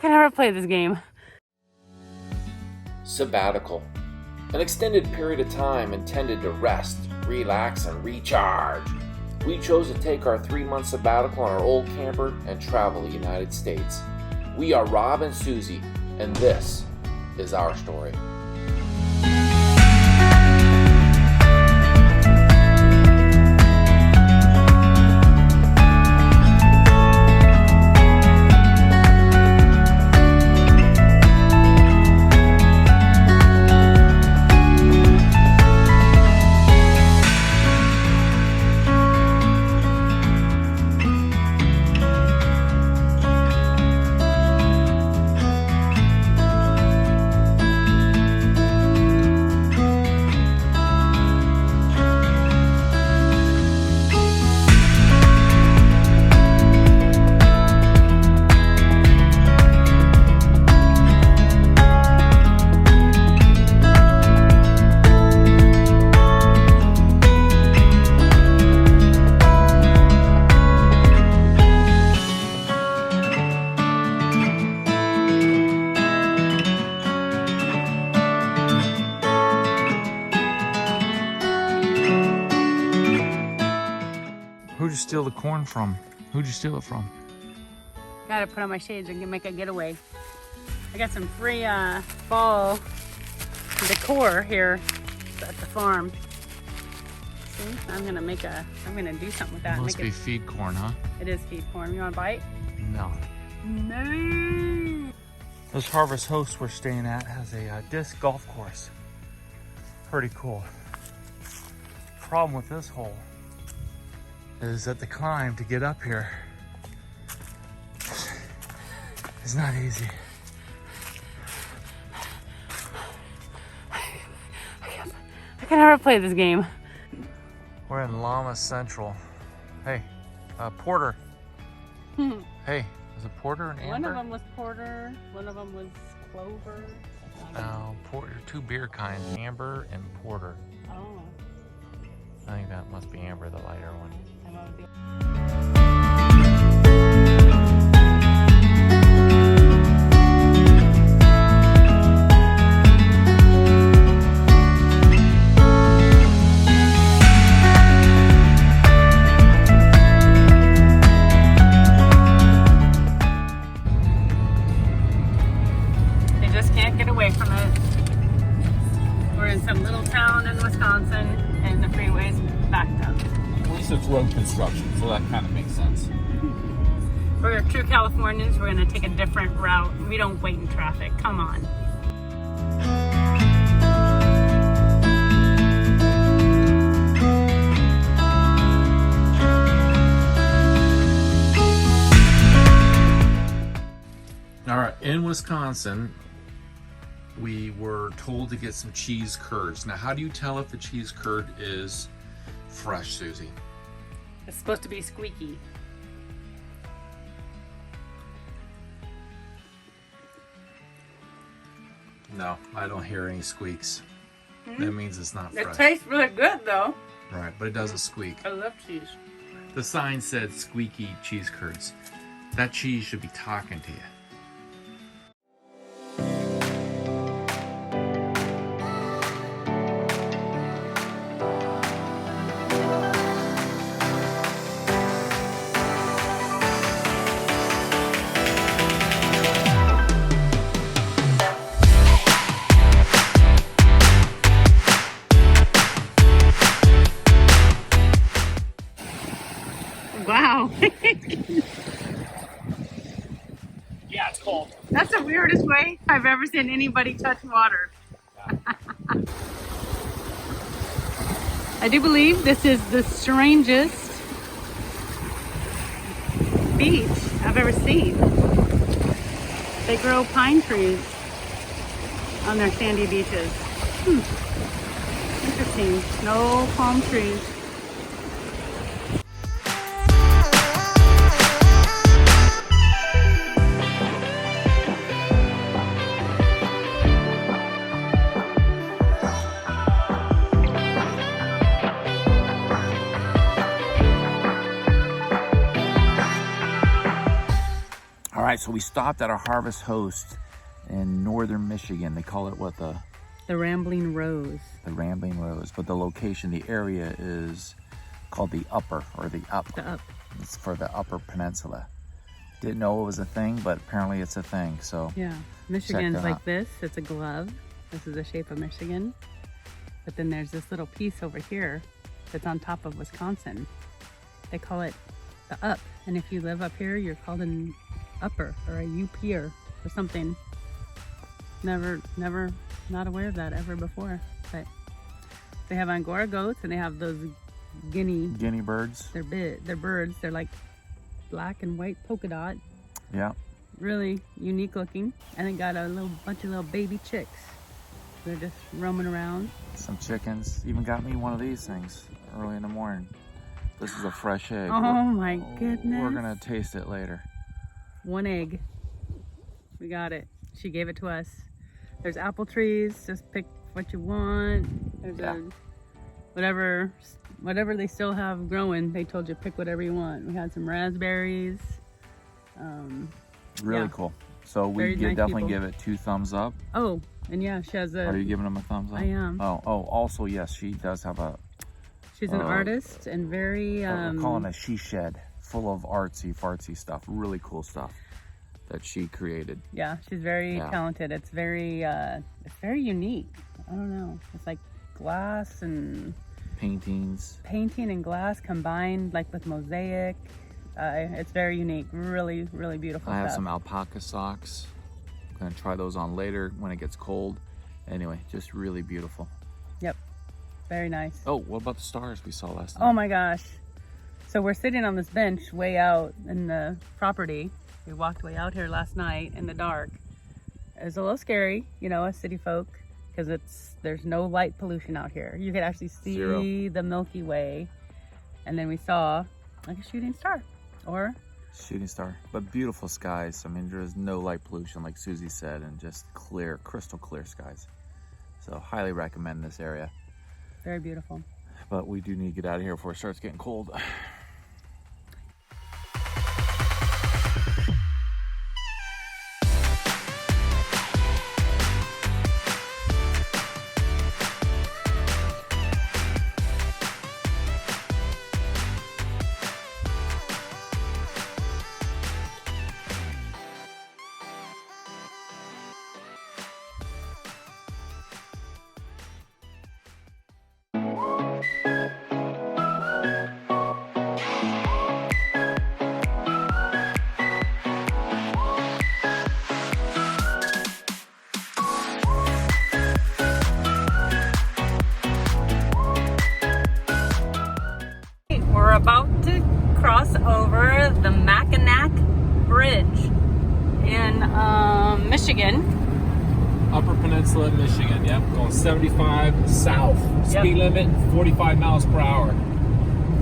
can never play this game. Sabbatical. An extended period of time intended to rest, relax, and recharge. We chose to take our 3-month sabbatical on our old camper and travel the United States. We are Rob and Susie, and this is our story. Who'd you steal the corn from? Who'd you steal it from? Gotta put on my shades and make a getaway. I got some free fall decor here at the farm. See, I'm gonna do something with that. Must be feed corn, huh? It is feed corn. You wanna bite? No. No. This Harvest Host we're staying at has a disc golf course. Pretty cool. Problem with this hole is that the climb to get up here is not easy. I can never play this game. We're in Llama Central. Hey, Porter. Hey, is it Porter and Amber? One of them was porter, one of them was clover. No, Porter, 2 beer kinds, Amber and Porter. Oh. I think that must be Amber, the lighter one. They just can't get away from it. We're in some little town in Wisconsin and the freeway's backed up. At least it's road construction, so that kind of makes sense. We're true Californians. We're going to take a different route. We don't wait in traffic. Come on. All right, in Wisconsin, we were told to get some cheese curds. Now, how do you tell if the cheese curd is fresh, Susie? It's supposed to be squeaky. No, I don't hear any squeaks. That means it's not fresh. It tastes really good though. Right, but it doesn't squeak. I love cheese. The sign said squeaky cheese curds. That cheese should be talking to you. Wow. Yeah, it's cold. That's the weirdest way I've ever seen anybody touch water. I do believe this is the strangest beach I've ever seen. They grow pine trees on their sandy beaches. Interesting. No palm trees. right, so we stopped at a Harvest Host in northern Michigan. They call it what, the Rambling Rose. The Rambling Rose, but the location, the area is called the Upper, or the Up. The Up. It's for the Upper Peninsula. Didn't know it was a thing, but apparently it's a thing, so. Yeah, Michigan's like this. It's a glove. This is the shape of Michigan. But then there's this little piece over here that's on top of Wisconsin. They call it the Up. And if you live up here, you're called an Upper or a Upper or something. Never, not aware of that ever before. But they have Angora goats and they have those guinea birds. They're birds. They're like black and white polka dot. Yeah. Really unique looking. And they got a bunch of little baby chicks. They're just roaming around. Some chickens. Even got me one of these things early in the morning. This is a fresh egg. Oh my goodness. We're gonna taste it later. One egg. We got it. She gave it to us. There's apple trees. Just pick what you want. There's whatever they still have growing. They told you pick whatever you want. We had some raspberries. Really cool. So we definitely give it 2 thumbs up. Oh, and yeah, she has a... Are you giving them a thumbs up? I am. Oh, also, yes, she does have a... She's an artist and very... we're calling a she shed full of artsy-fartsy stuff. Really cool stuff that she created. Yeah, she's very talented. It's very unique. I don't know. It's like glass and... Painting and glass combined like with mosaic. It's very unique. Really, really beautiful I have stuff. some alpaca socks. I'm gonna try those on later when it gets cold. Anyway, just really beautiful. Yep, very nice. Oh, what about the stars we saw last night? Oh my gosh. So we're sitting on this bench way out in the property. We walked way out here last night in the dark. It was a little scary, you know, as city folk, because there's no light pollution out here. You could actually see the Milky Way. And then we saw like a shooting star. Shooting star, but beautiful skies. I mean, there's no light pollution like Susie said, and just clear, crystal clear skies. So highly recommend this area. Very beautiful. But we do need to get out of here before it starts getting cold. About to cross over the Mackinac Bridge in Michigan. Upper Peninsula, Michigan. Yep, going 75 south. Speed limit 45 miles per hour.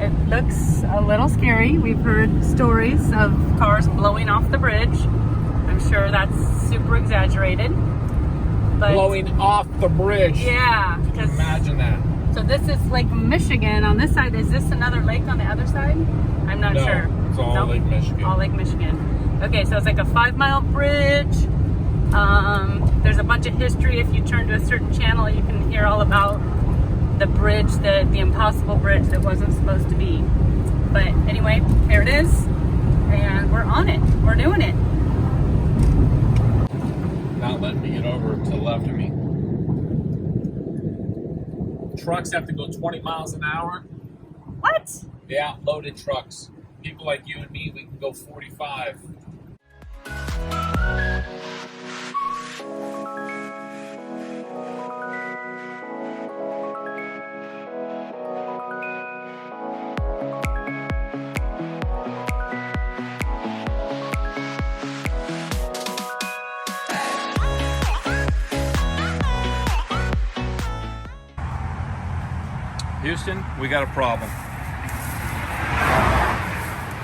It looks a little scary. We've heard stories of cars blowing off the bridge. I'm sure that's super exaggerated. But blowing off the bridge. Yeah. Imagine that. So this is Lake Michigan. On this side, is this another lake on the other side? I'm not sure. It's all Lake Michigan. All Lake Michigan. Okay, so it's like a 5-mile bridge. There's a bunch of history. If you turn to a certain channel, you can hear all about the bridge, the impossible bridge that wasn't supposed to be. But anyway, here it is. And we're on it. We're doing it. Not letting me get over to the left of me. Trucks have to go 20 miles an hour. What? Yeah, loaded trucks. People like you and me, we can go 45. Houston, we got a problem.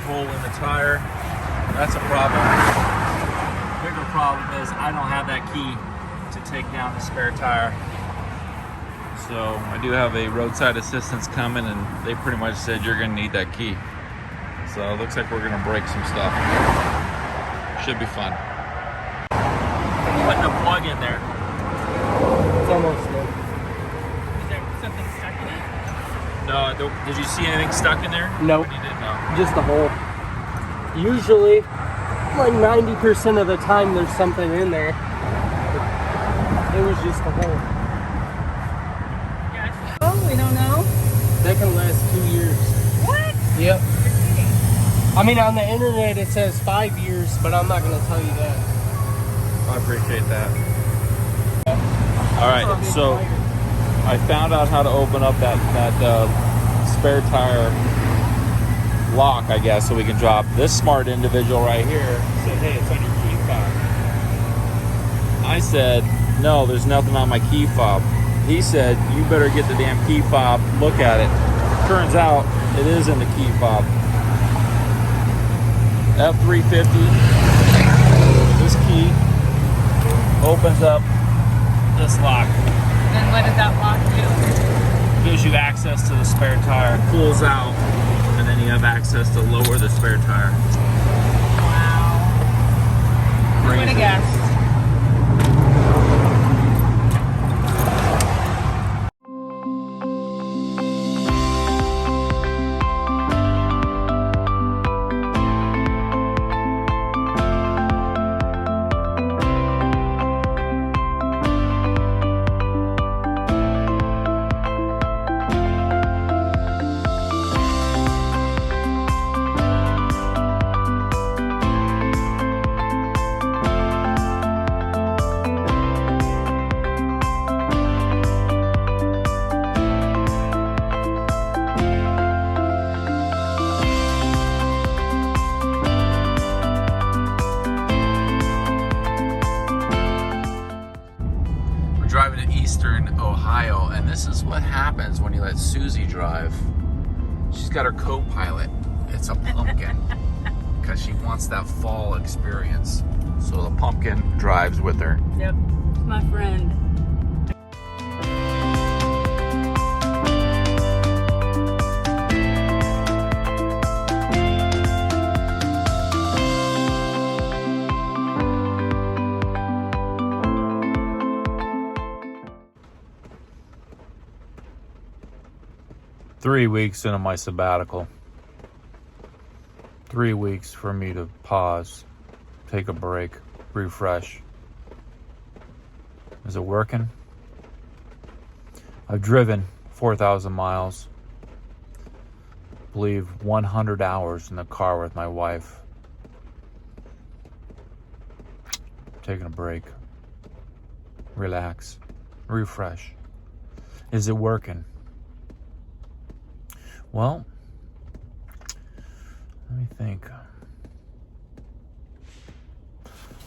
Hole in the tire, that's a problem. Bigger problem is I don't have that key to take down the spare tire. So I do have a roadside assistance coming, and they pretty much said you're gonna need that key. So it looks like we're gonna break some stuff. Should be fun. Putting a plug in there. It's almost good. Is there something stuck in it? No, did you see anything stuck in there? Nope. You didn't know. Just a hole. Usually, like 90% of the time, there's something in there. It was just a hole. Yes. Oh, we don't know. That can last 2 years. What? Yep. I mean, on the internet it says 5 years, but I'm not going to tell you that. I appreciate that. All right, so I found out how to open up that spare tire lock, I guess, so we can drop this smart individual right here. Said, hey, it's on your key fob. I said, no, there's nothing on my key fob. He said, you better get the damn key fob, look at it. Turns out it is in the key fob. F350, this key opens up this lock. Then what does that lock do? Gives you access to the spare tire, pulls out, and then you have access to lower the spare tire. Wow. Who would have guessed? Driving to Eastern Ohio, and this is what happens when you let Susie drive. She's got her co-pilot. It's a pumpkin because she wants that fall experience. So the pumpkin drives with her. Yep, it's my friend. 3 weeks into my sabbatical. 3 weeks for me to pause, take a break, refresh. Is it working? I've driven 4,000 miles. I believe 100 hours in the car with my wife. Taking a break. Relax. Refresh. Is it working? Well, let me think.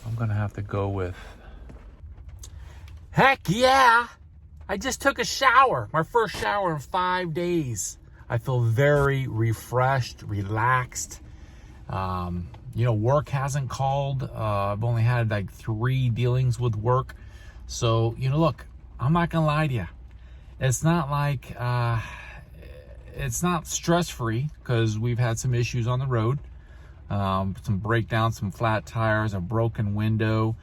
I'm gonna have to go with, heck yeah! I just took a shower. My first shower in 5 days. I feel very refreshed, relaxed. Work hasn't called. I've only had like 3 dealings with work. So, look, I'm not gonna lie to you. It's not like, it's not stress-free because we've had some issues on the road. Some breakdowns, some flat tires, a broken window,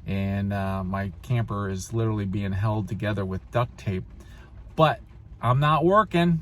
and my camper is literally being held together with duct tape. But I'm not working.